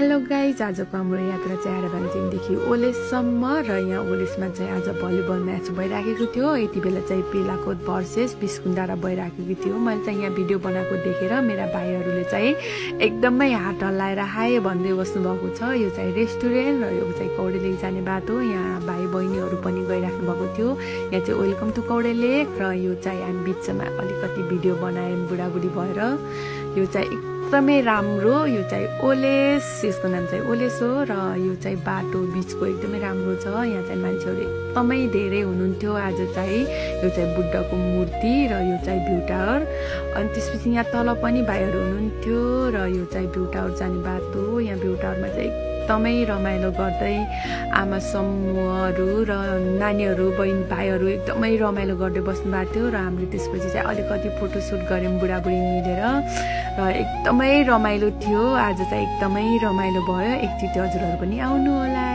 Hello guys, आजको हाम्रो यात्रा चाहिँ आराबाङदेखि ओलेससम्म र यहाँ ओलेसमा चाहिँ आज भलिबल म्याच भइराखेको थियो। यति बेला चाहिँ पेलाकोट भर्सेस बिस्कुन्डारा भइराखेको थियो। मैले चाहिँ यहाँ भिडियो बनाएको देखेर मेरा भाइहरूले चाहिँ एकदमै हात हल्लाएर हाय भन्दै बस्नु भएको छ। यो चाहिँ रेस्टुरेन्ट र यो चाहिँ कौडेले जाने बाटो। यहाँ भाइ बहिनीहरू पनि गइराख्नु भएको थियो। यहाँ चाहिँ वेलकम टु कौडेले र यो चाहिँ हामी बिचमा अलिकति भिडियो बनायौँ बुढाबुढी भएर। यो चाहिँ एकदमै राम्रो, यो चाहिँ ओलेस, यसको नाम चाहिँ ओलेस हो र यो चाहिँ बाटो बिचको एकदमै राम्रो छ। यहाँ चाहिँ मान्छेहरू एकदमै धेरै हुनुहुन्थ्यो। आज चाहिँ यो चाहिँ बुद्धको मूर्ति र यो चाहिँ भ्यू टावर, अनि त्यसपछि यहाँ तल पनि भाइहरू हुनुहुन्थ्यो र यो चाहिँ भ्यू टावर जाने बाटो। यहाँ भ्यू टावरमा चाहिँ एकदमै रमाइलो गर्दै आमा समूहहरू र नानीहरू बहिनी भाइहरू एकदमै रमाइलो गर्दै बस्नु भएको थियो र हामीले त्यसपछि चाहिँ अलिकति फोटोसुट गऱ्यौँ बुढाबुढी मिलेर र एकदमै रमाइलो थियो। आज चाहिँ एकदमै रमाइलो भयो। एकचोटि हजुरहरू पनि आउनु होला।